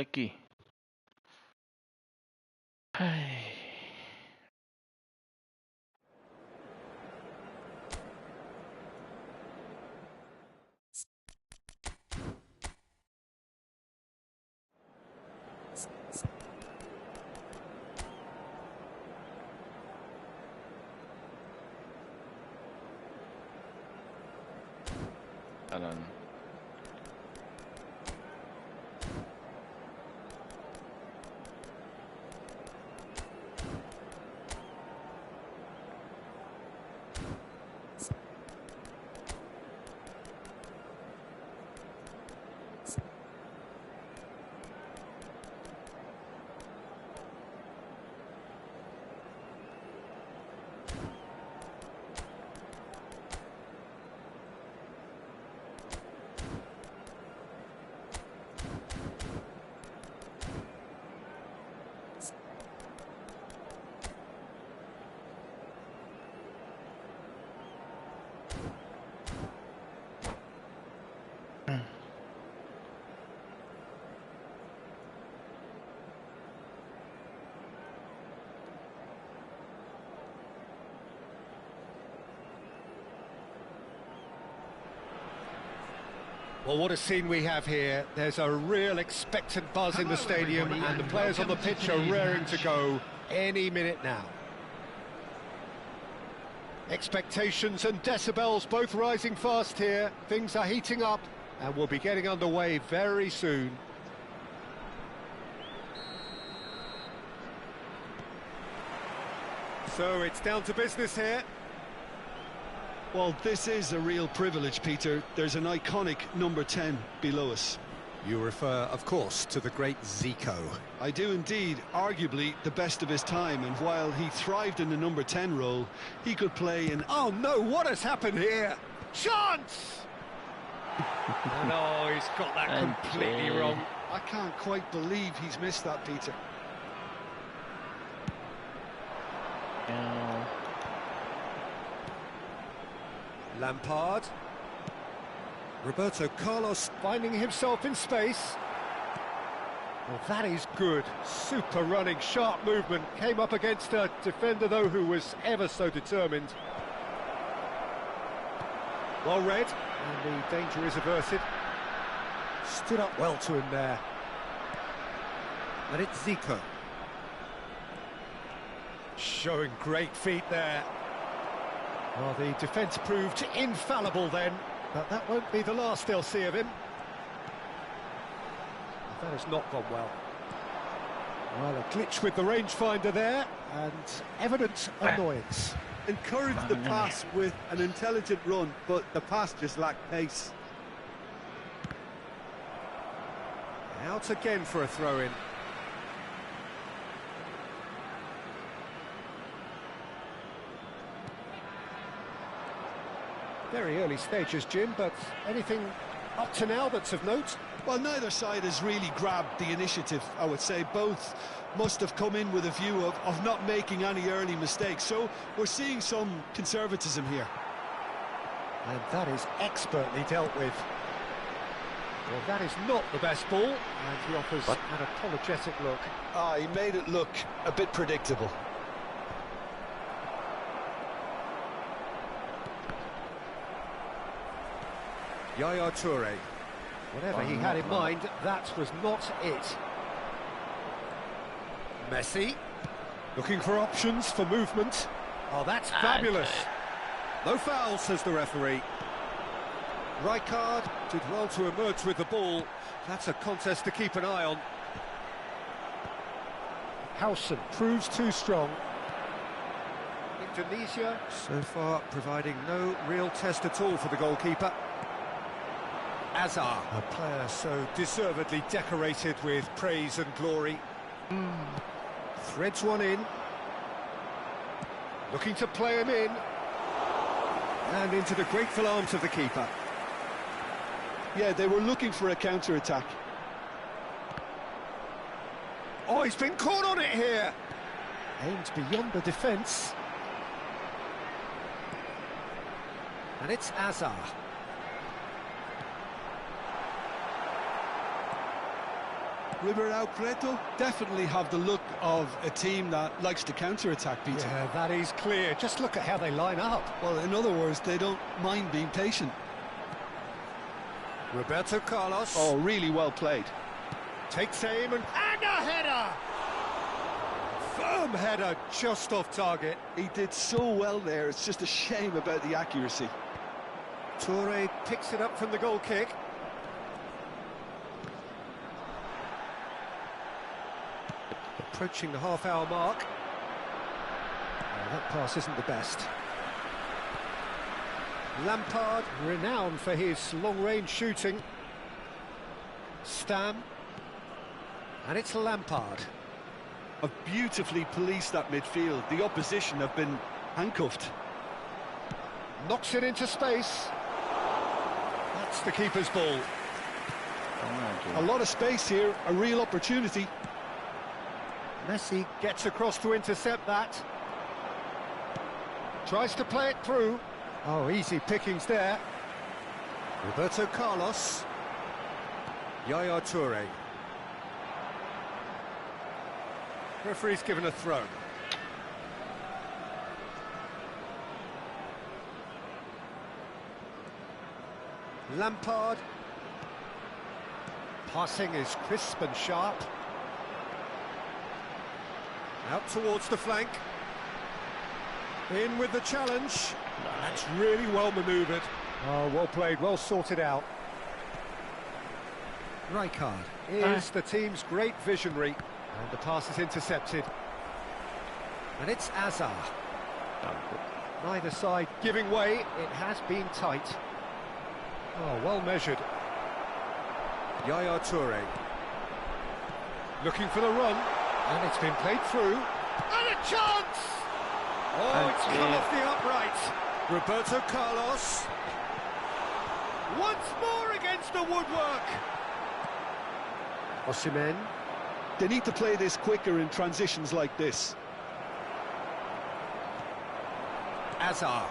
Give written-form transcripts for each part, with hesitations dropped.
lagi. Hai. Jalan. Well, what a scene we have here. There's a real expectant buzz in the stadium, and the players on the pitch are raring to go any minute now. Expectations and decibels both rising fast here. Things are heating up, and we'll be getting underway very soon. So it's down to business here. Well, this is a real privilege, Peter. There's an iconic number 10 below us. You refer, of course, to the great Zico. I do indeed, arguably the best of his time, and while he thrived in the number 10 role, he could play in... Oh no, what has happened here? Chance! No, he's got that completely wrong. I can't quite believe he's missed that, Peter. Lampard. Roberto Carlos finding himself in space. Well, that is good. Super running, sharp movement. Came up against a defender, though, who was ever so determined. Well read, and the danger is averted. Stood up well to him there. And it's Zico. Showing great feet there. Well, the defence proved infallible then, but that won't be the last they'll see of him. That has not gone well. Well, a glitch with the rangefinder there, and evident annoyance. Encouraged the pass with an intelligent run, but the pass just lacked pace. Out again for a throw-in. Very early stages, Jim, but anything up to now that's of note? Well, neither side has really grabbed the initiative, I would say. Both must have come in with a view of not making any early mistakes, so we're seeing some conservatism here. And that is expertly dealt with. Well, that is not the best ball, and he offers an apologetic look. He made it look a bit predictable. Yaya Toure. Whatever he had in mind, that was not it. Messi. Looking for options for movement. Oh, that's fabulous. No foul, says the referee. Rijkaard did well to emerge with the ball. That's a contest to keep an eye on. Howson proves too strong. Indonesia, so far, providing no real test at all for the goalkeeper. Azar, a player so deservedly decorated with praise and glory. Threads one in. Looking to play him in. And into the grateful arms of the keeper. Yeah, they were looking for a counter-attack. Oh, he's been caught on it here. Aimed beyond the defence. And it's Azar. Ribeirão Preto definitely have the look of a team that likes to counter-attack, Peter. Yeah, that is clear. Just look at how they line up. Well, in other words, they don't mind being patient. Roberto Carlos. Oh, really well played. Takes aim and a header! Firm header, just off target. He did so well there, it's just a shame about the accuracy. Toure picks it up from the goal kick. Approaching the half-hour mark. That pass isn't the best. Lampard, renowned for his long-range shooting. Stam. And it's Lampard. Have beautifully policed that midfield. The opposition have been handcuffed. Knocks it into space. That's the keeper's ball. A lot of space here, a real opportunity. Messi gets across to intercept that. Tries to play it through. Oh, easy pickings there. Roberto Carlos. Yaya Toure. Referee's given a throw. Lampard. Passing is crisp and sharp. Out towards the flank. In with the challenge. That's really well manoeuvred. Oh, well played, well sorted out. Rijkaard is the team's great visionary. And the pass is intercepted. And it's Azar. Neither side giving way. It has been tight. Oh, well measured. Yaya Toure. Looking for the run. And it's been played through. And a chance! Oh, it's come off the upright. Roberto Carlos. Once more against the woodwork. Osimhen. They need to play this quicker in transitions like this. Azar.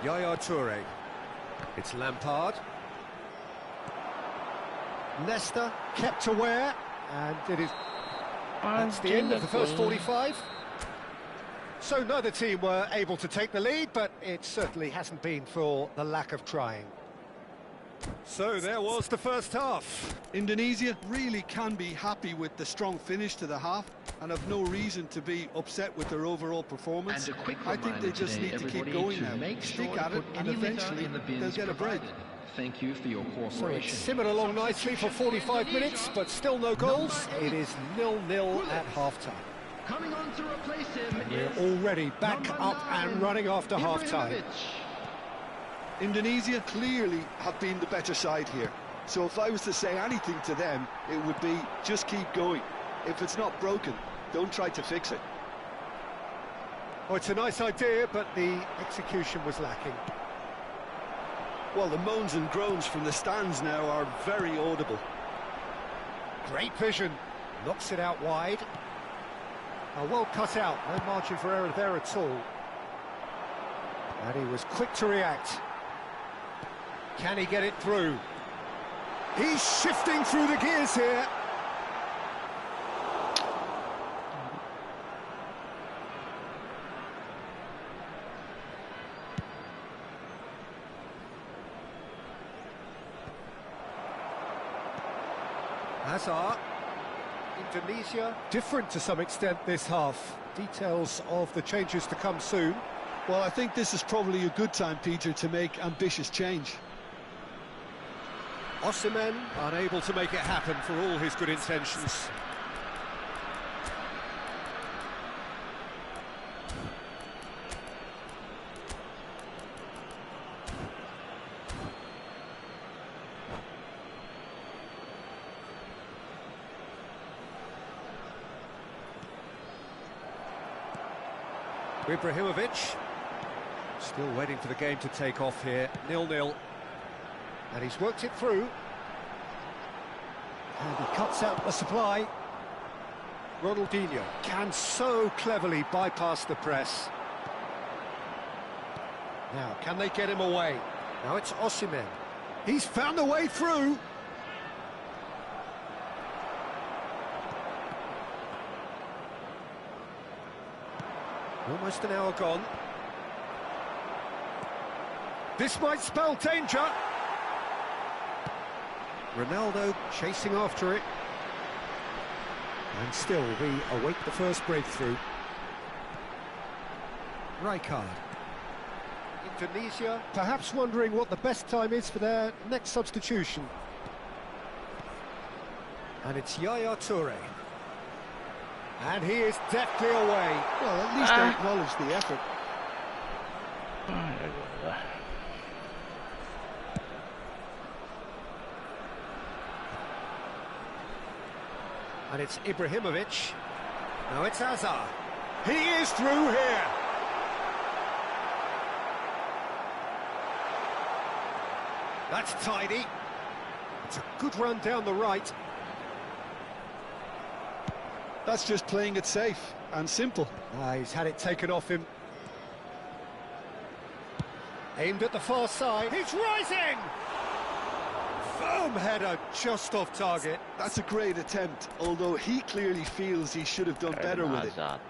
Yaya Toure. It's Lampard. Leicester kept aware, and it is. That's the end of the first 45. So neither team were able to take the lead, but it certainly hasn't been for the lack of trying. So there was the first half. Indonesia really can be happy with the strong finish to the half and have no reason to be upset with their overall performance. I think they just need to keep going now, stick at it, and eventually they'll get a break. Thank you for your cooperation. So it's simmered along nicely for 45 minutes, but still no goals. It is 0-0 at half-time. Coming on to replace him We're already back up and running after half-time. Indonesia clearly have been the better side here. So if I was to say anything to them, it would be just keep going. If it's not broken, don't try to fix it. Oh, it's a nice idea, but the execution was lacking. Well, the moans and groans from the stands now are very audible. Great vision. Knocks it out wide. Oh, well cut out. No margin for error there at all. And he was quick to react. Can he get it through? He's shifting through the gears here. Hazard. Indonesia, different to some extent this half. Details of the changes to come soon. Well, I think this is probably a good time, Peter, to make ambitious change. Osimhen unable to make it happen for all his good intentions. Ibrahimovic, still waiting for the game to take off here, 0-0. And he's worked it through. And he cuts out the supply. Ronaldinho can so cleverly bypass the press. Now, can they get him away? Now it's Osimhen. He's found a way through. Almost an hour gone. This might spell danger. Ronaldo chasing after it. And still we await the first breakthrough. Rijkaard. Indonesia perhaps wondering what the best time is for their next substitution. And it's Yaya Toure. And he is deftly away. Well, at least they acknowledge the effort. And it's Ibrahimovic. Now it's Hazard. He is through here. That's tidy. It's a good run down the right. That's just playing it safe and simple. He's had it taken off him. Aimed at the far side. He's rising! Firm header just off target. That's a great attempt, although he clearly feels he should have done better with it.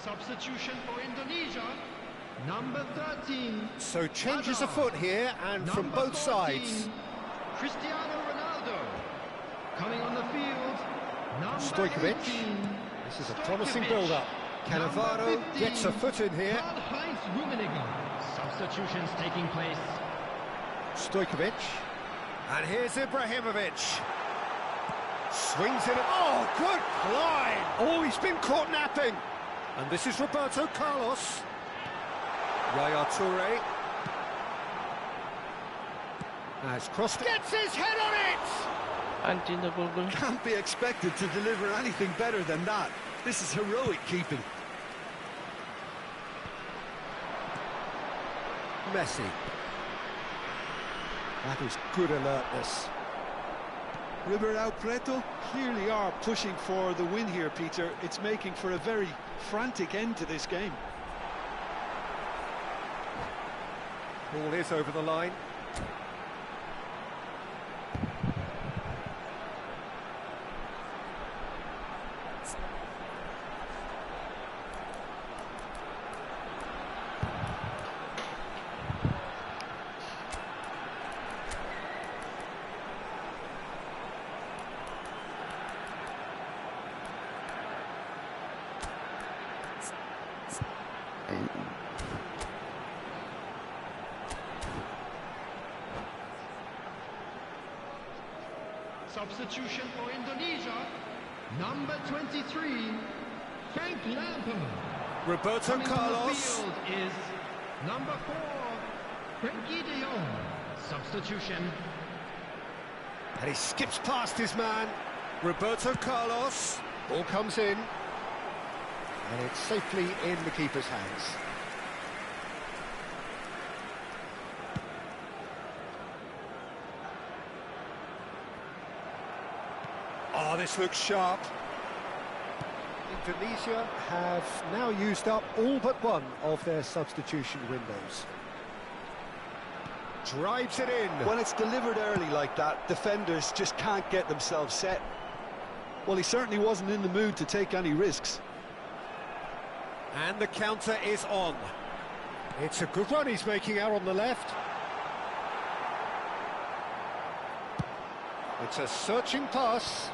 Substitution for Indonesia, number 13. So changes afoot here, and from both 14, sides. Cristiano Ronaldo. Coming on the field, number Stojkovic. 18. This is a promising build-up. Cannavaro gets a foot in here. Karl-Heinz Rummenigge. Substitutions taking place. Stojkovic. And here's Ibrahimovic. Swings it. Oh, good climb! Oh, he's been caught napping. And this is Roberto Carlos. Yaya Toure. Has crossed. Gets his head on it! Can't be expected to deliver anything better than that. This is heroic keeping. Messi. That is good alertness. Ribeirão Preto clearly are pushing for the win here, Peter. It's making for a very frantic end to this game. Ball is over the line. Substitution for Indonesia, number 23, Frank Lampard. Roberto Coming Carlos. on the field is number 4, Frankie de Jong. Substitution. And he skips past his man. Roberto Carlos. Ball comes in. And it's safely in the keeper's hands. Oh, this looks sharp. Indonesia have now used up all but one of their substitution windows. Drives it in. When it's delivered early like that, defenders just can't get themselves set. Well, he certainly wasn't in the mood to take any risks. And the counter is on. It's a good run he's making out on the left. It's a searching pass.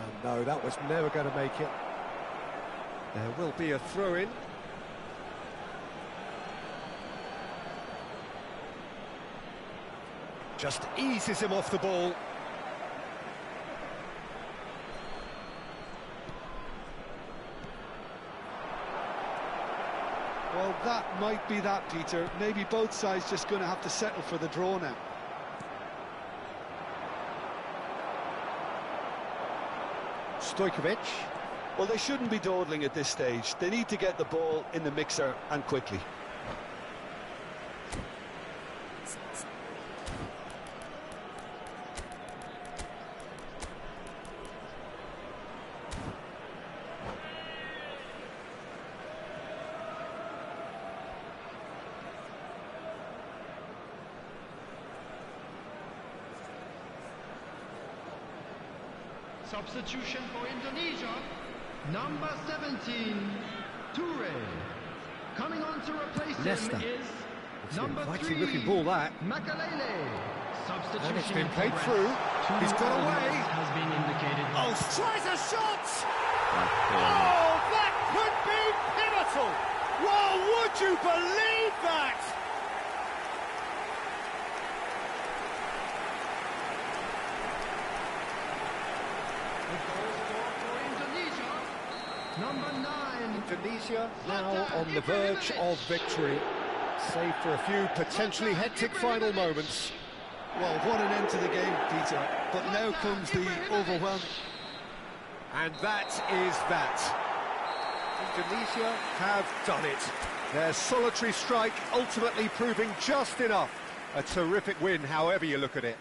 And no, that was never going to make it. There will be a throw-in. Just eases him off the ball. Well, that might be that, Peter. Maybe both sides just going to have to settle for the draw now. Stojkovic. Well, they shouldn't be dawdling at this stage. They need to get the ball in the mixer and quickly. Substitution for Indonesia, number 17, Toure. Coming on to replace Leicester. him is It's an number inviting 3, looking ball, that. Makalele. Substitution And it's been in played progress. through. Two He's got away. has been indicated. Oh, tries a shot! Oh, that could be pivotal! Well, would you believe that? The goal scored for Indonesia, number 9. Indonesia now on the verge of victory, save for a few potentially hectic final moments. Well, what an end to the game, Peter. But now comes the overwhelming. And that is that. Indonesia have done it. Their solitary strike ultimately proving just enough. A terrific win, however you look at it.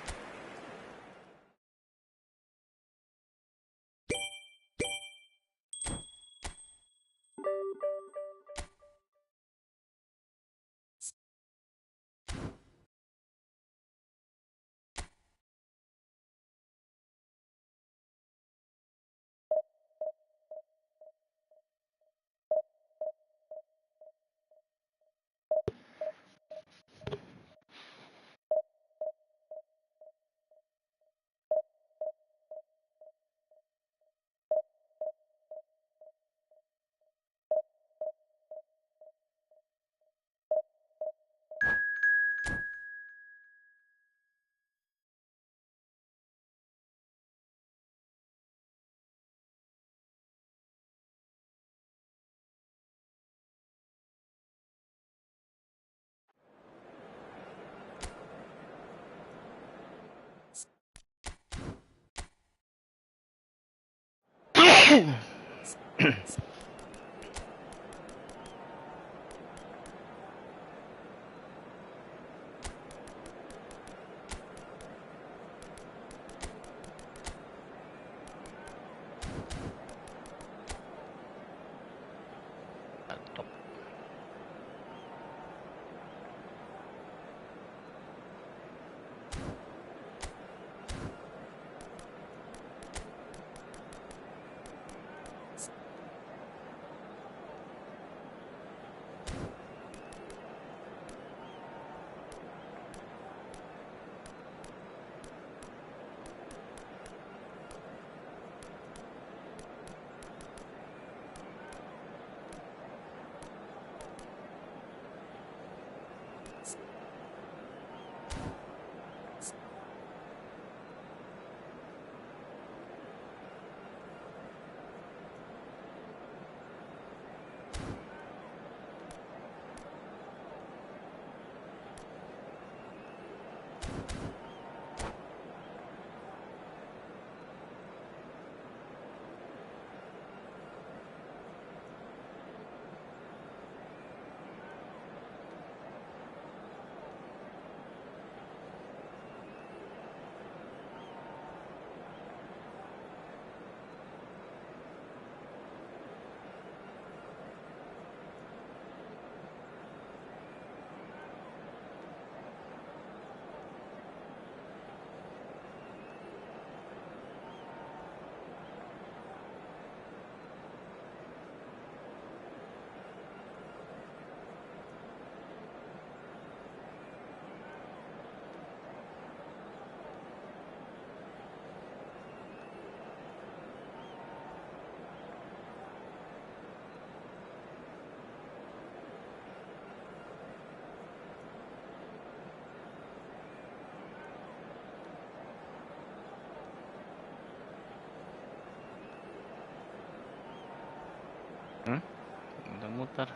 Udah muter.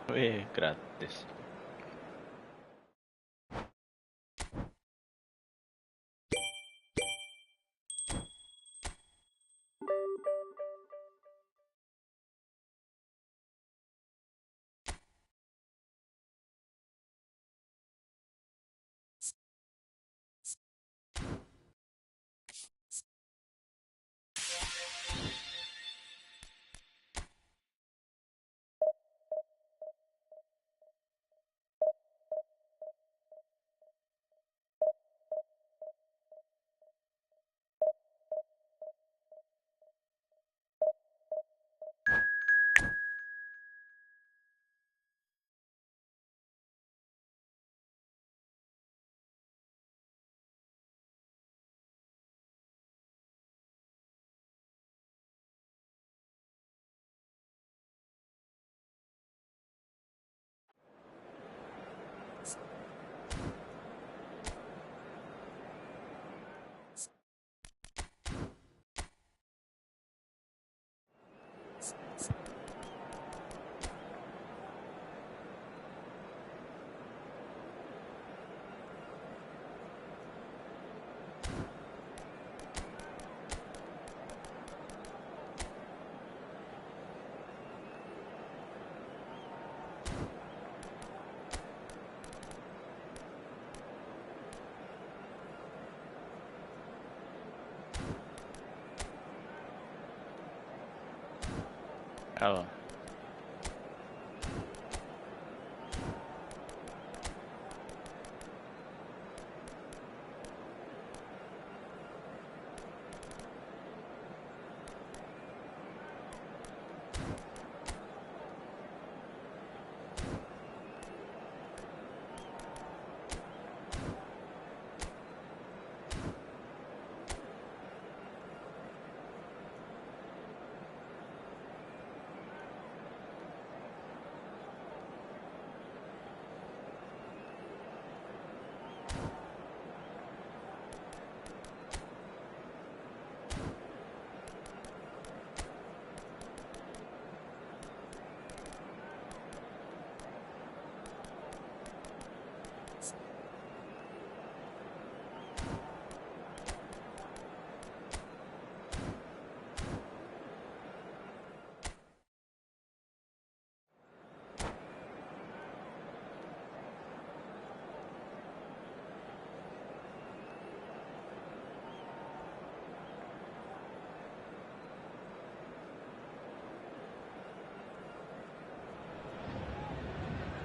Wih, gratis. Claro.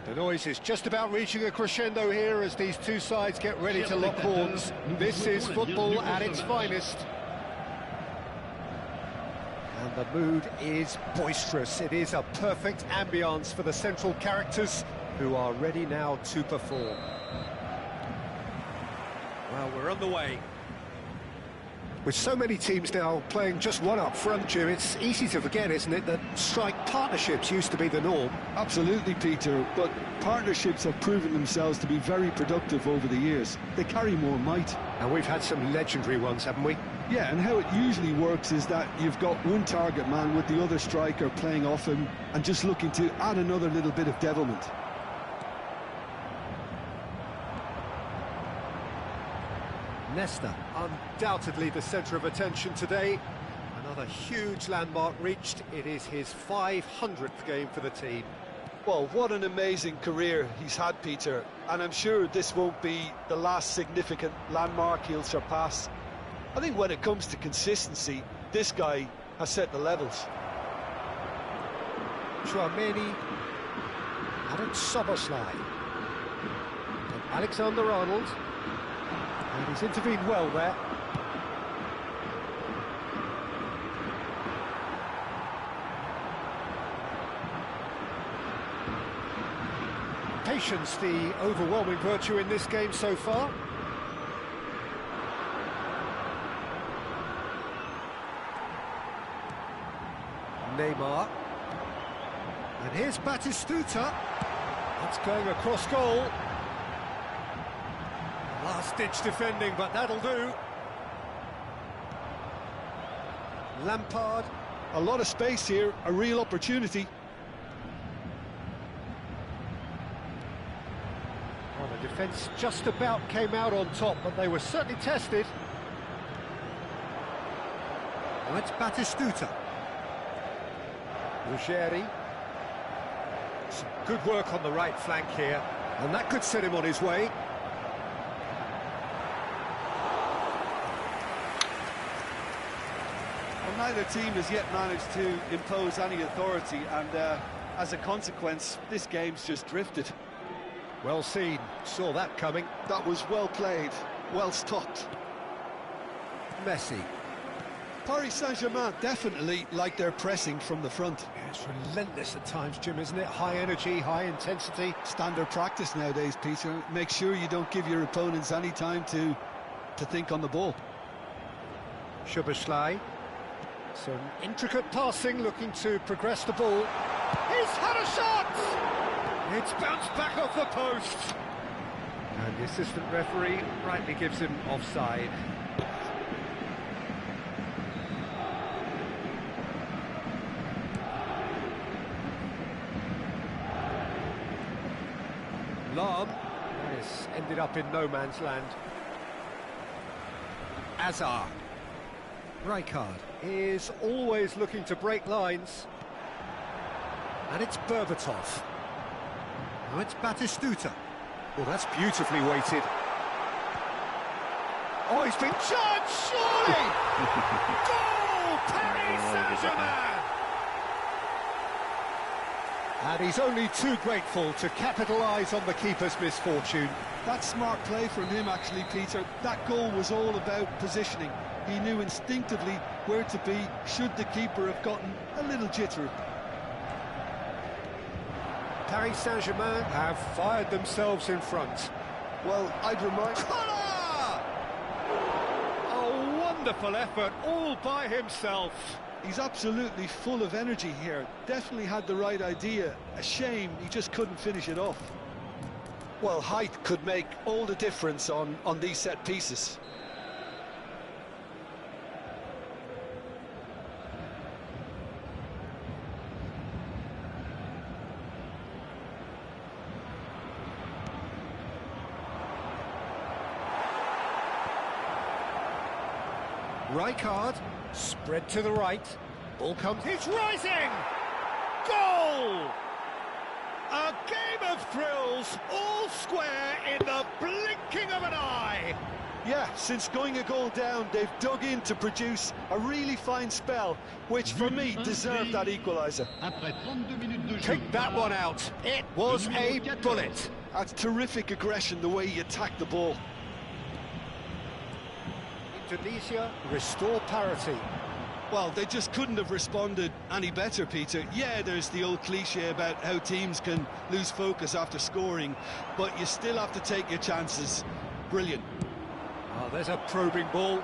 The noise is just about reaching a crescendo here as these two sides get ready to lock horns. This is football at its finest. And the mood is boisterous. It is a perfect ambience for the central characters who are ready now to perform. Well, we're on the way. With so many teams now playing just one up front, Jim, it's easy to forget, isn't it, that strike partnerships used to be the norm. Absolutely, Peter, but partnerships have proven themselves to be very productive over the years. They carry more might. And we've had some legendary ones, haven't we? Yeah, and how it usually works is that you've got one target man with the other striker playing off him and just looking to add another little bit of devilment. Nesta, undoubtedly the centre of attention today. Another huge landmark reached. It is his 500th game for the team. Well, what an amazing career he's had, Peter. And I'm sure this won't be the last significant landmark he'll surpass. I think when it comes to consistency, this guy has set the levels. Chouameni, Adam Soboslai, and Alexander-Arnold. And he's intervened well there. Patience, the overwhelming virtue in this game so far. Neymar. And here's Batistuta. That's going across goal. Last-ditch defending, but that'll do. Lampard. A lot of space here, a real opportunity. Well, the defence just about came out on top, but they were certainly tested. Well, it's Batistuta. Ruggeri. Some good work on the right flank here, and that could set him on his way. Well, neither team has yet managed to impose any authority, and as a consequence, this game's just drifted. Well seen, saw that coming. That was well played, well stopped. Messi. Paris Saint-Germain definitely like their pressing from the front. Yeah, it's relentless at times, Jim, isn't it? High energy, high intensity. Standard practice nowadays, Peter. Make sure you don't give your opponents any time to think on the ball. Szoboszlai. Some intricate passing, looking to progress the ball. He's had a shot! It's bounced back off the post. And the assistant referee rightly gives him offside. Lahm has ended up in no man's land. Azar. Rijkaard is always looking to break lines. And it's Berbatov. Now it's Batistuta. Well, that's beautifully weighted. Oh, he's been charged, surely! Goal! Paris Saint-Germain! And he's only too grateful to capitalise on the keeper's misfortune. That's smart play from him, actually, Peter. That goal was all about positioning. He knew instinctively where to be should the keeper have gotten a little jittery. Paris Saint-Germain have fired themselves in front. Well, I'd remind... Kola! A wonderful effort all by himself. He's absolutely full of energy here. Definitely had the right idea. A shame he just couldn't finish it off. Well, height could make all the difference on these set pieces. Rijkaard, spread to the right. Ball comes, it's rising! Goal! A game of thrills, all square in the blinking of an eye. Yeah, since going a goal down, they've dug in to produce a really fine spell, which for me deserved that equaliser. Take that one out. It was a bullet. That's terrific aggression, the way he attacked the ball. Divisi restore parity. Well, they just couldn't have responded any better, Peter. Yeah, there's the old cliche about how teams can lose focus after scoring, but you still have to take your chances. Brilliant. Oh, there's a probing ball.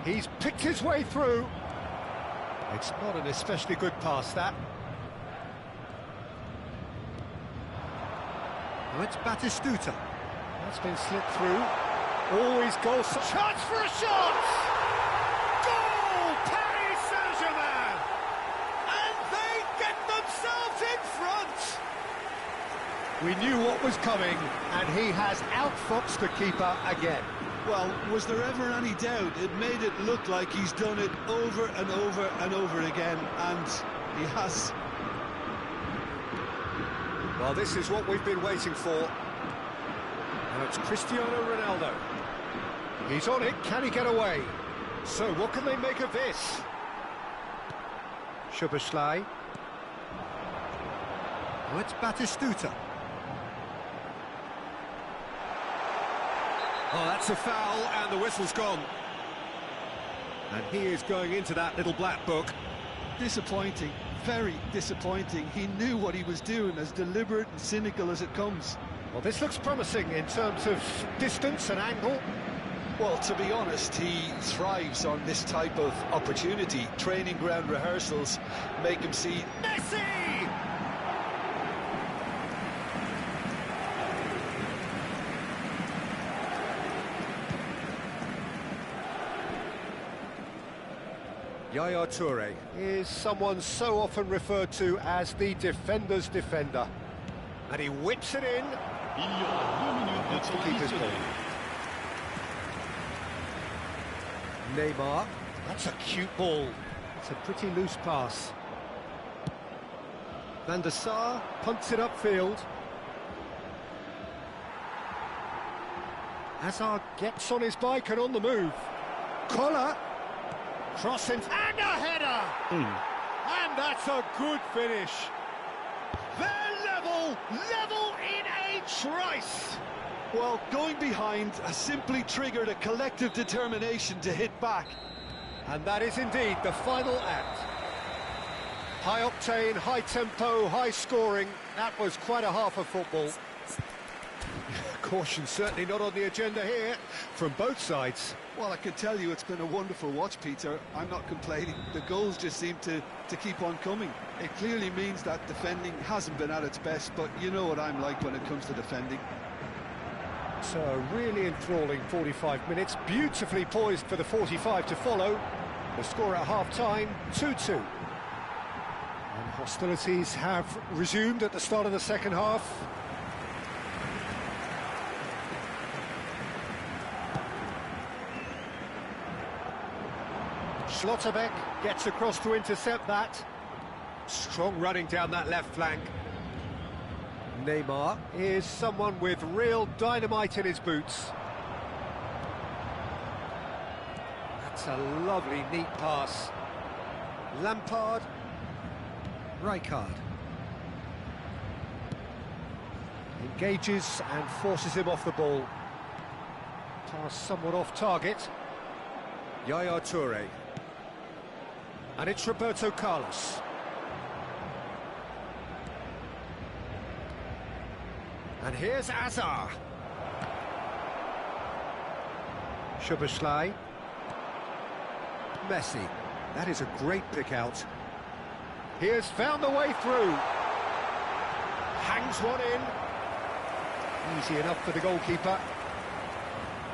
He's picked his way through. It's not an especially good pass, that. Now it's Batistuta. That's been slipped through. Always goal. Chance for a shot! Goal! Paris Saint-Germain! And they get themselves in front! We knew what was coming, and he has outfoxed the keeper again. Well, was there ever any doubt? It made it look like he's done it over and over and over again, and he has. Well, this is what we've been waiting for. Now it's Cristiano Ronaldo. He's on it, can he get away? So what can they make of this? Szoboszlai. Now it's Batistuta. Oh, that's a foul, and the whistle's gone. And he is going into that little black book. Disappointing, very disappointing. He knew what he was doing, as deliberate and cynical as it comes. Well, this looks promising in terms of distance and angle. Well, to be honest, he thrives on this type of opportunity. Training ground rehearsals make him see Messi! Yaya Toure is someone so often referred to as the defender's defender. And he whips it in. That's the keeper's ball. Neymar, that's a cute ball. It's a pretty loose pass. Van der Sar punts it upfield. Hazard gets on his bike and on the move. Kola, crossing, and a header! And that's a good finish. They're level in a trice. Well, going behind has simply triggered a collective determination to hit back. And that is indeed the final act. High octane, high tempo, high scoring. That was quite a half of football. Caution certainly not on the agenda here from both sides. Well, I can tell you it's been a wonderful watch, Peter. I'm not complaining. The goals just seem to keep on coming. It clearly means that defending hasn't been at its best, but you know what I'm like when it comes to defending. So a really enthralling 45 minutes, beautifully poised for the 45 to follow. The score at half-time, 2-2. And hostilities have resumed at the start of the second half. Schlotterbeck gets across to intercept that. Strong running down that left flank. Neymar is someone with real dynamite in his boots. That's a lovely, neat pass. Lampard. Rijkaard. Engages and forces him off the ball. Pass somewhat off target. Yaya Toure. And it's Roberto Carlos. And here's Azar. Szoboszlai. Messi. That is a great pick out. He has found the way through. Hangs one in. Easy enough for the goalkeeper.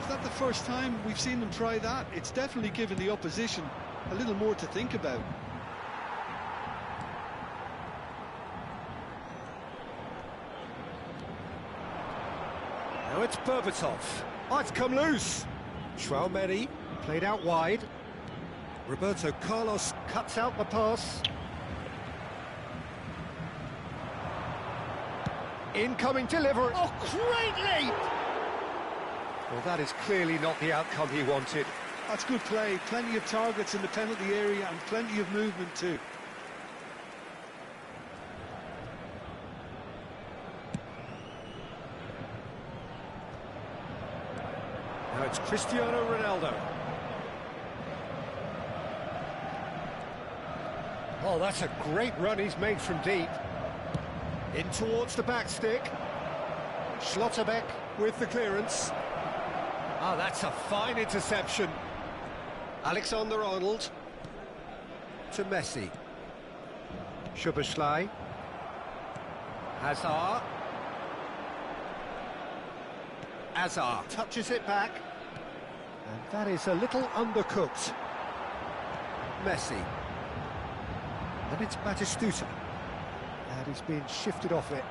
Is that the first time we've seen them try that? It's definitely given the opposition a little more to think about. Now it's Berbatov. Oh, it's come loose. Traoré played out wide. Roberto Carlos cuts out the pass. Incoming delivery. Oh, great leap! Well, that is clearly not the outcome he wanted. That's good play. Plenty of targets in the penalty area and plenty of movement too. Now it's Cristiano Ronaldo. Oh, that's a great run he's made from deep. In towards the back stick. Schlotterbeck with the clearance. Oh, that's a fine interception. Alexander-Arnold to Messi. Szoboszlai. Hazard. Azar touches it back. And that is a little undercooked. Messi. And it's Batistuta. And he's been shifted off it.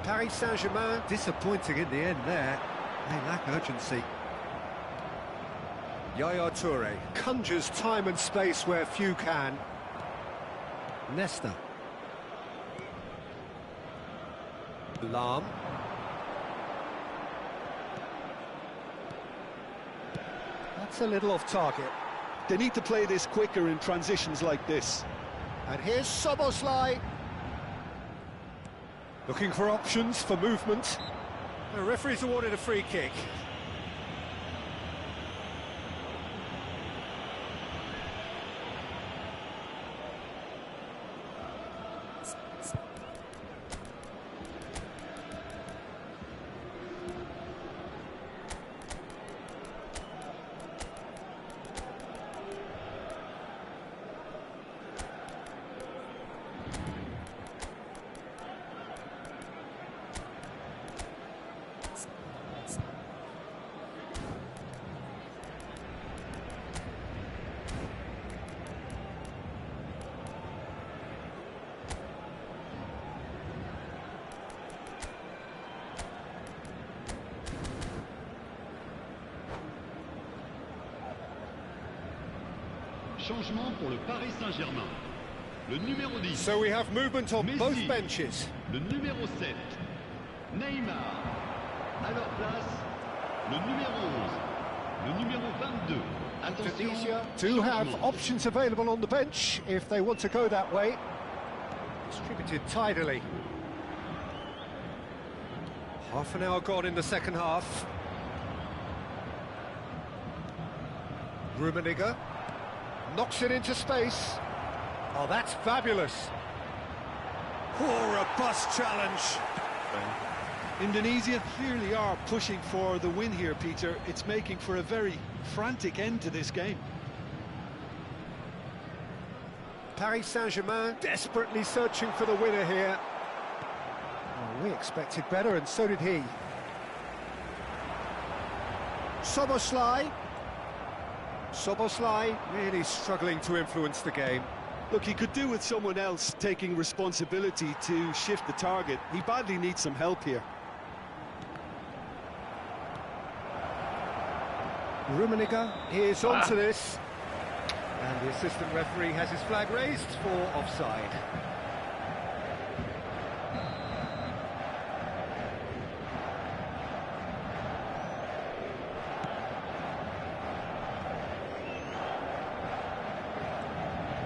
Paris Saint-Germain disappointing in the end there. They lack urgency. Yaya Toure conjures time and space where few can. Nesta. Lam. That's a little off target. They need to play this quicker in transitions like this. And here's Szoboszlai. Looking for options for movement. The referee's awarded a free kick. Changement pour le Paris Saint-Germain. Le numéro 10. So we have movement on Messi. both benches. Le numéro 7. Neymar. À leur place, le numéro 11. Le numéro 22. Attention. Do have changement. options available on the bench if they want to go that way. Distributed tidily. Half an hour gone in the second half. Rummenigge knocks it into space. Oh, that's fabulous. Oh, robust challenge. Indonesia clearly are pushing for the win here, Peter. It's making for a very frantic end to this game. Paris Saint-Germain desperately searching for the winner here. Oh, we expected better, and so did he. Szoboszlai. Szoboszlai really struggling to influence the game. Look, he could do with someone else taking responsibility to shift the target. He badly needs some help here. Rummenigge is onto this. And the assistant referee has his flag raised for offside.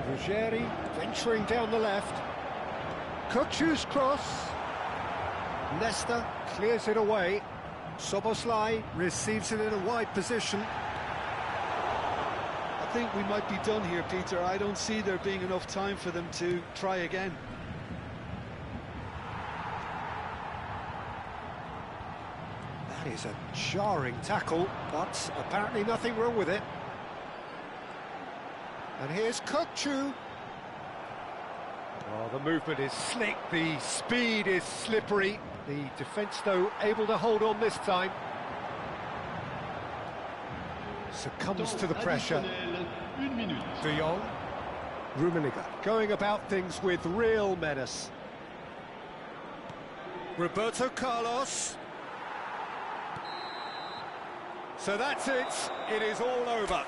Ruggeri venturing down the left. Kochu's cross. Leicester clears it away. Soboslai receives it in a wide position. I think we might be done here, Peter. I don't see there being enough time for them to try again. That is a jarring tackle, but apparently nothing wrong with it. And here's Kokchu. Oh, the movement is slick, the speed is slippery. The defence, though, able to hold on this time. Succumbs to the pressure. De Jong. Rummenigge going about things with real menace. Roberto Carlos. So that's it. It is all over.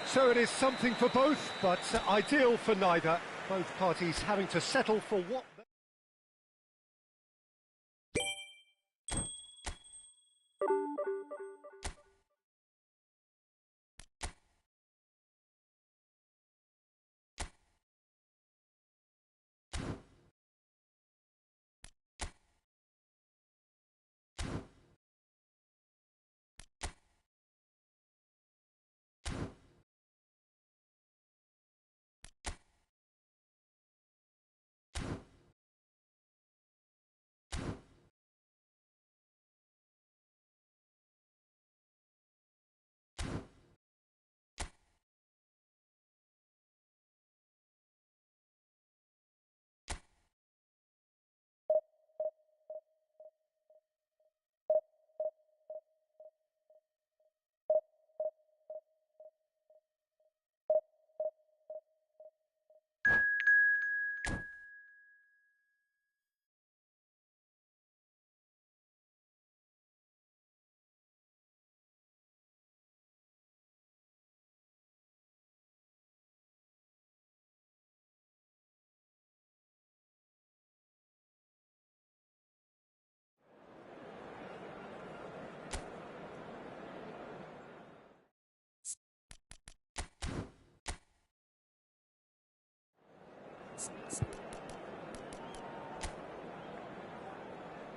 So it is something for both, but ideal for neither. Both parties having to settle for what...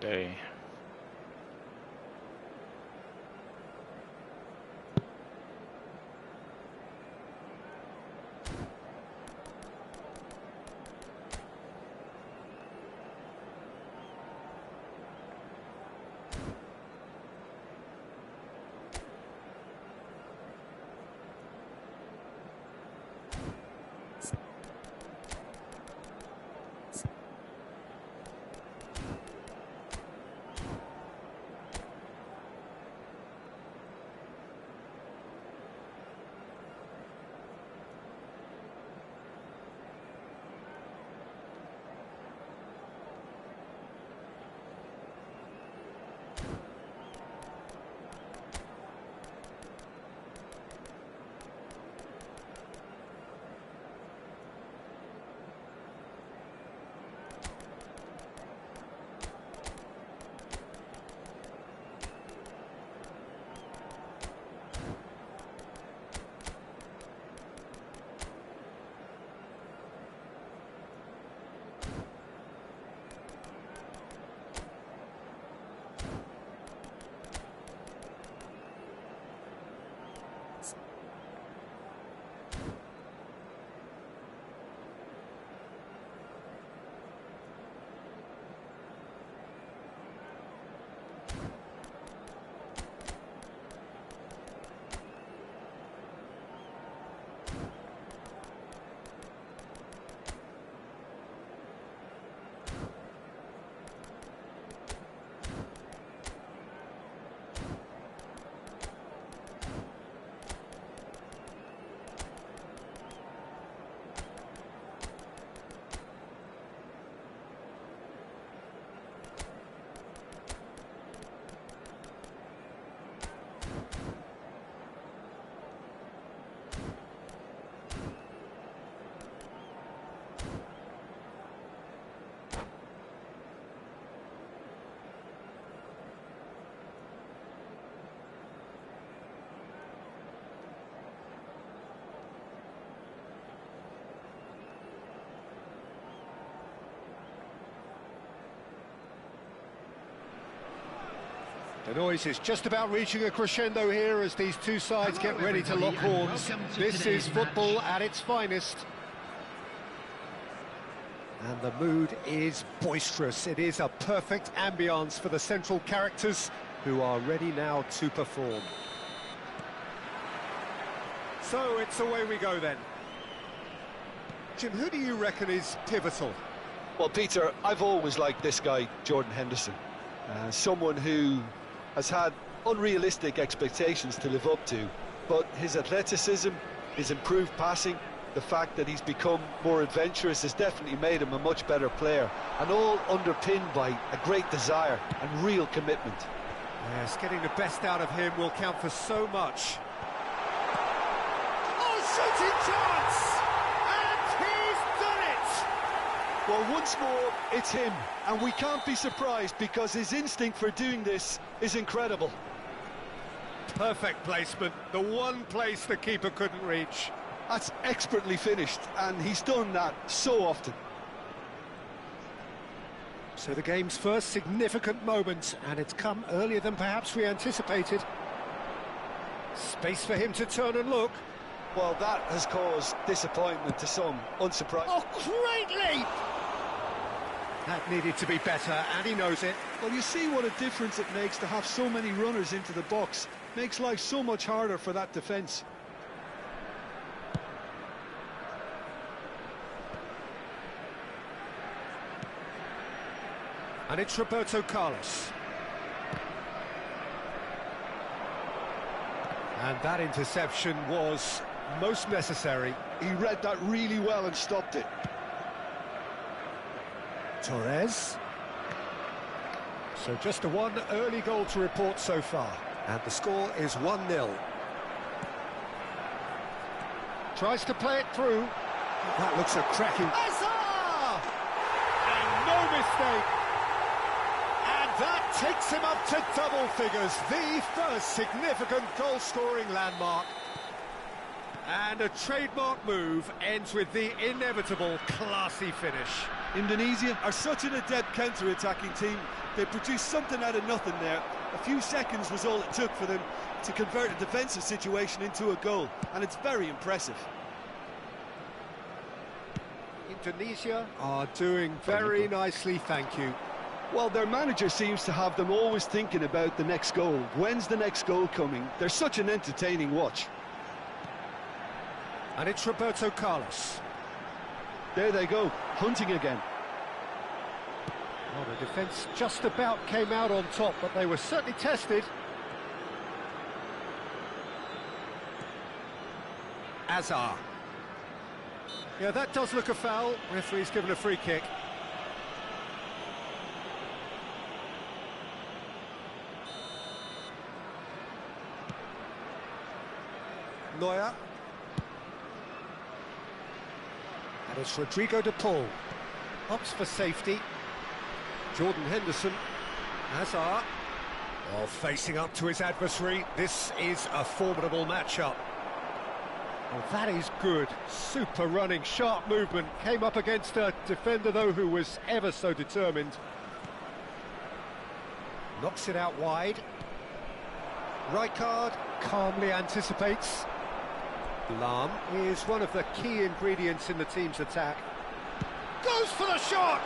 Day. The noise is just about reaching a crescendo here as these two sides get ready to lock horns. This is football at its finest. And the mood is boisterous. It is a perfect ambience for the central characters who are ready now to perform. So it's away we go then. Jim, who do you reckon is pivotal? Well, Peter, I've always liked this guy, Jordan Henderson. Someone who has had unrealistic expectations to live up to, but his athleticism, his improved passing, the fact that he's become more adventurous has definitely made him a much better player, and all underpinned by a great desire and real commitment. Yes, getting the best out of him will count for so much. Oh, shooting chance! And he's done it! Well, once more, it's him, and we can't be surprised because his instinct for doing this is incredible. Perfect placement, the one place the keeper couldn't reach. That's expertly finished, and he's done that so often. So the game's first significant moment, and it's come earlier than perhaps we anticipated. Space for him to turn and look. Well, that has caused disappointment to some, unsurprisingly. Oh, great leap! That needed to be better, and he knows it. Well, you see what a difference it makes to have so many runners into the box. Makes life so much harder for that defence. And it's Roberto Carlos. And that interception was most necessary. He read that really well and stopped it. Torres. So just a one early goal to report so far. And the score is 1-0. Tries to play it through. That looks a cracking... Hazard! And no mistake. That takes him up to double figures, the first significant goal-scoring landmark. And a trademark move ends with the inevitable classy finish. Indonesia are such an adept counter-attacking team. They produced something out of nothing there. A few seconds was all it took for them to convert a defensive situation into a goal, and it's very impressive. Indonesia are doing very nicely, thank you. Well, their manager seems to have them always thinking about the next goal. When's the next goal coming? They're such an entertaining watch. And it's Roberto Carlos. There they go, hunting again. Well, the defence just about came out on top, but they were certainly tested. Azar. Yeah, that does look a foul. Referee's given a free kick. Neuer. And it's Rodrigo de Paul. Opts for safety. Jordan Henderson. Hazard. Well, facing up to his adversary. This is a formidable matchup. Well, that is good. Super running, sharp movement. Came up against a defender, though, who was ever so determined. Knocks it out wide. Rijkaard calmly anticipates. Lahm is one of the key ingredients in the team's attack. Goes for the shot!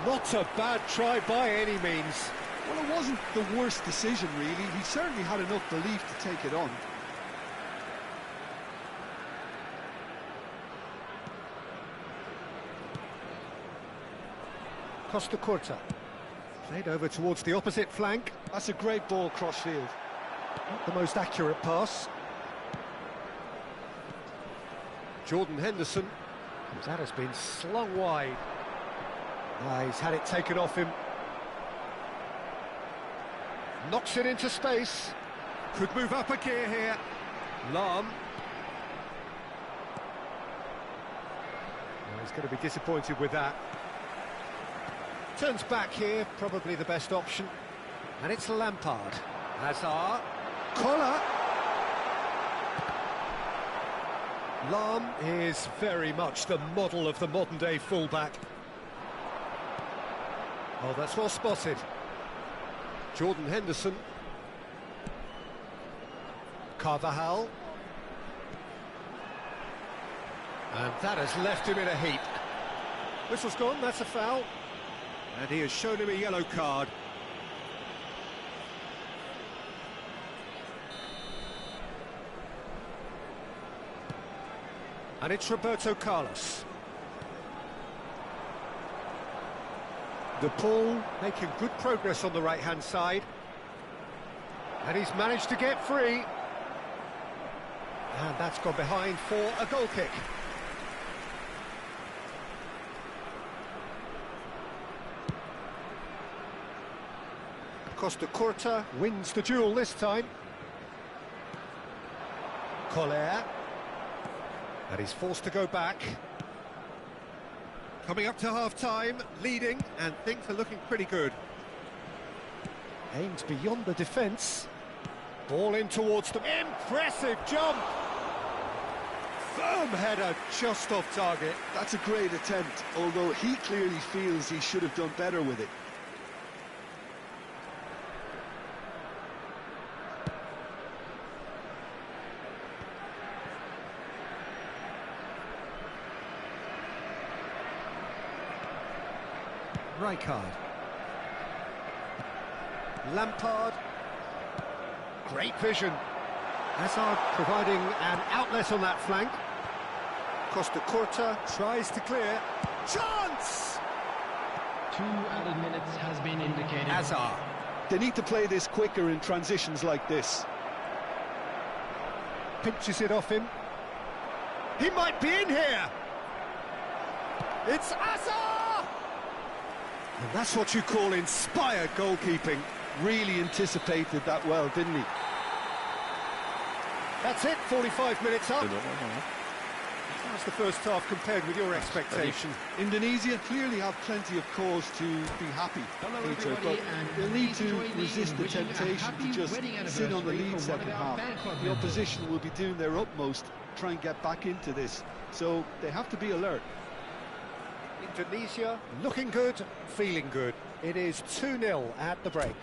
Not a bad try by any means. Well, it wasn't the worst decision, really. He certainly had enough belief to take it on. Costa Curta. Played over towards the opposite flank. That's a great ball cross-field. Not the most accurate pass. Jordan Henderson. That has been slung wide. He's had it taken off him. Knocks it into space. Could move up a gear here. Lahm. He's going to be disappointed with that. Turns back here, probably the best option. And it's Lampard. Hazard. Collar. Lahm is very much the model of the modern-day fullback. Oh, that's well spotted. Jordan Henderson. Carvajal. And that has left him in a heap. Whistle's gone, that's a foul. And he has shown him a yellow card. And it's Roberto Carlos. De Paul making good progress on the right-hand side. And he's managed to get free. And that's gone behind for a goal kick. Costa Curta wins the duel this time. Collier. And he's forced to go back. Coming up to half-time, leading, and things are looking pretty good. Aimed beyond the defence. Ball in towards them. Impressive jump! Firm header, just off target. That's a great attempt, although he clearly feels he should have done better with it. Rijkaard. Lampard. Great vision. Hazard providing an outlet on that flank. Costa Curta tries to clear. Chance! 2 added minutes has been indicated. Hazard. They need to play this quicker in transitions like this. Pinches it off him. He might be in here! It's Hazard! And that's what you call inspired goalkeeping. Really anticipated that well, didn't he? That's it, 45 minutes up. How's the first half compared with your expectation? Indonesia clearly have plenty of cause to be happy, Peter, but they'll need to resist the temptation to just sit on the lead second half. The opposition will be doing their utmost to try and get back into this, so they have to be alert. Indonesia looking good, feeling good. It is 2-0 at the break.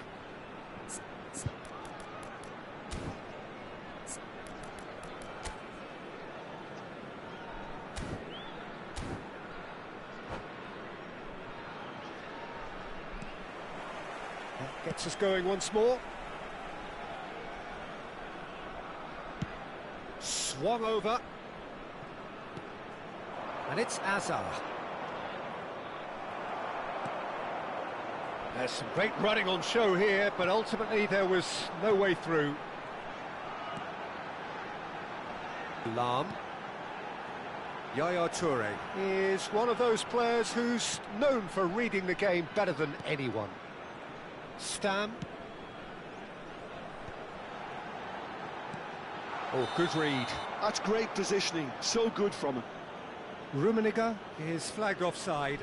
That gets us going once more. Swung over. And it's Hazard. There's some great running on show here, but ultimately there was no way through. Lam. Yaya Toure is one of those players who's known for reading the game better than anyone. Stam. Oh, good read. That's great positioning, so good from him. Rummenigge is flagged offside.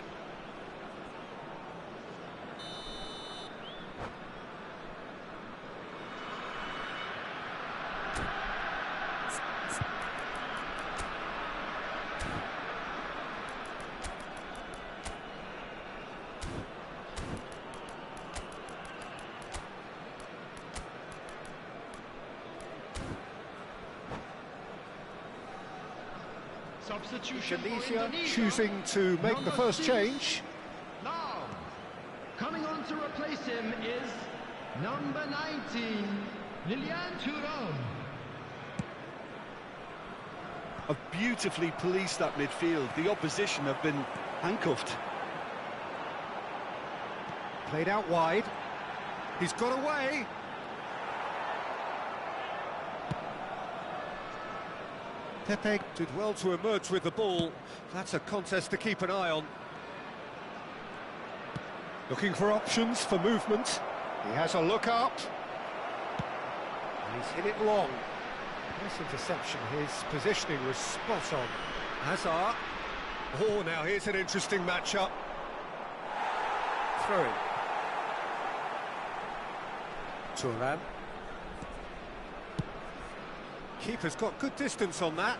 Indonesia choosing to make the first change. Now, coming on to replace him is number 19, Lilian Thuram. Have beautifully policed that midfield. The opposition have been handcuffed. Played out wide. He's got away. Pepe did well to emerge with the ball. That's a contest to keep an eye on. Looking for options for movement. He has a look up. And he's hit it long. Nice interception. His positioning was spot on. Hazard. Oh, now here's an interesting matchup. Throw in. Thuram. Keeper's got good distance on that.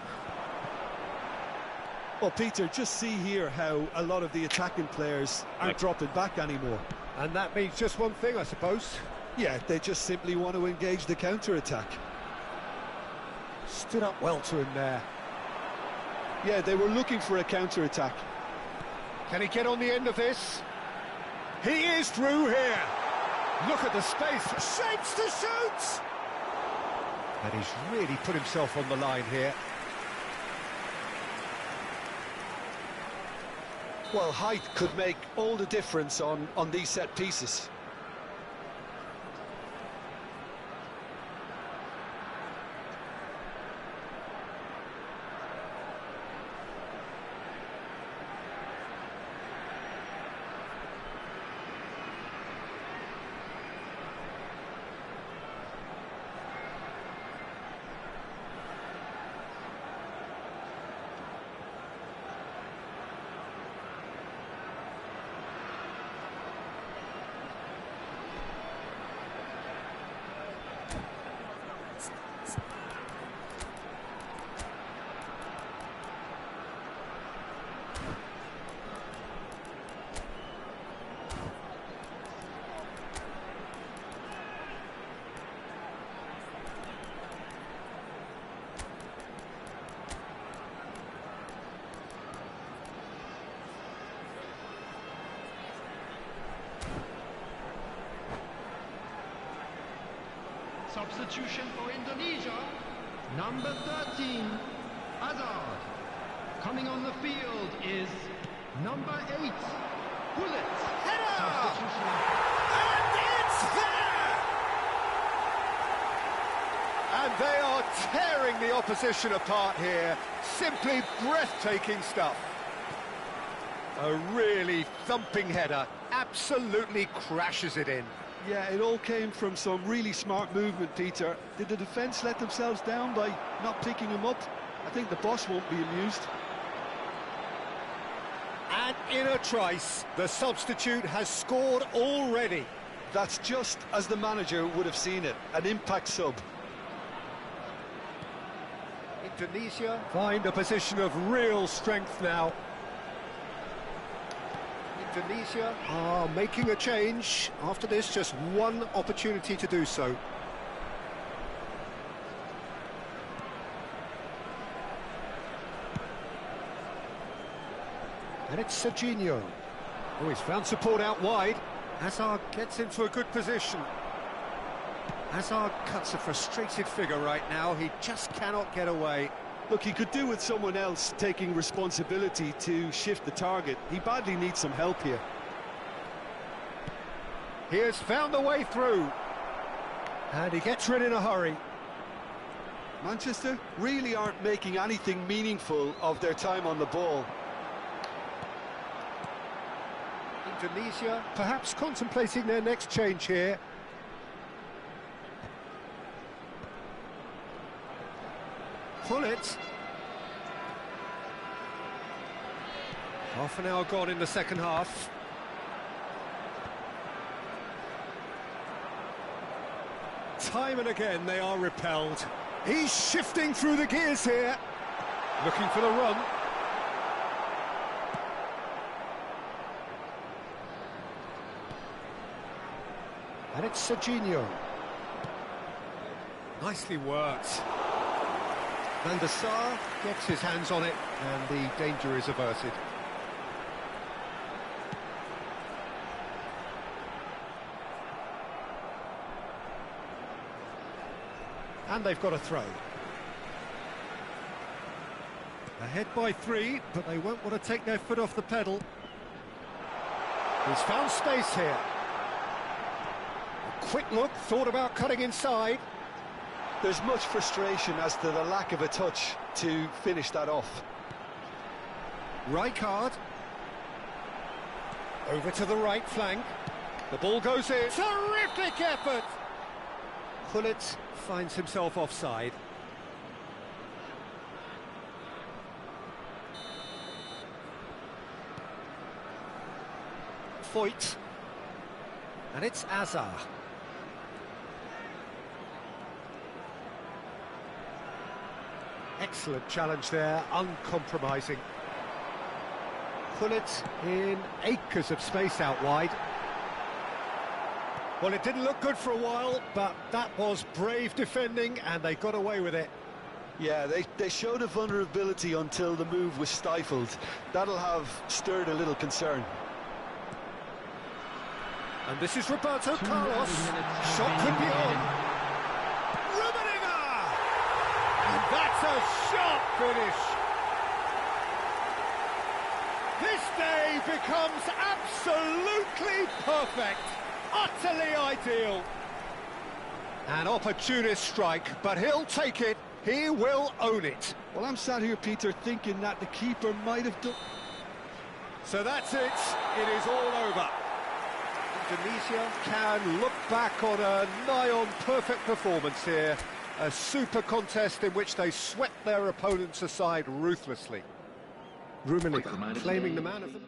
Well, Peter, just see here how a lot of the attacking players aren't dropping back anymore. And that means just one thing, I suppose. Yeah, they just simply want to engage the counter-attack. Stood up well to him there. Yeah, they were looking for a counter-attack. Can he get on the end of this? He is through here. Look at the space. Shapes to shoot! And he's really put himself on the line here. Well, height could make all the difference on these set pieces. Substitution for Indonesia, number 13, Hazard. Coming on the field is number 8, Bullet. Substitution. And it's there! And they are tearing the opposition apart here. Simply breathtaking stuff. A really thumping header. Absolutely crashes it in. Yeah, it all came from some really smart movement, Peter. Did the defence let themselves down by not picking him up? I think the boss won't be amused. And in a trice, the substitute has scored already. That's just as the manager would have seen it, an impact sub. Indonesia find a position of real strength now. Indonesia are making a change. After this, just one opportunity to do so. And it's Serginho. Oh, he's found support out wide. Hazard gets into a good position. Hazard cuts a frustrated figure right now. He just cannot get away. Look, he could do with someone else taking responsibility to shift the target. He badly needs some help here. He has found a way through. And he gets rid in a hurry. Manchester really aren't making anything meaningful of their time on the ball. Indonesia perhaps contemplating their next change here. Pull it. Half an hour gone in the second half. Time and again they are repelled. He's shifting through the gears here. Looking for the run. And it's Serginho. Nicely worked. Van der Sar gets his hands on it, and the danger is averted. And they've got a throw. Ahead by 3, but they won't want to take their foot off the pedal. He's found space here. A quick look, thought about cutting inside. There's much frustration as to the lack of a touch to finish that off. Rijkaard. Over to the right flank. The ball goes in. Terrific effort! Pullet finds himself offside. Foyt. And it's Azar. Excellent challenge there, uncompromising. Pullet in acres of space out wide. Well, it didn't look good for a while, but that was brave defending, and they got away with it. Yeah, they showed a vulnerability until the move was stifled. That'll have stirred a little concern. And this is Roberto Carlos. Shot could be on. Rummenigge! And that's a sharp finish. This day becomes absolutely perfect. Utterly ideal. An opportunist strike, but he'll take it. He will own it. Well, I'm sat here, Peter, thinking that the keeper might have done... So that's it. It is all over. Divisi can look back on a nigh-on perfect performance here. A super contest in which they swept their opponents aside ruthlessly. Rummenigge claiming the man of the...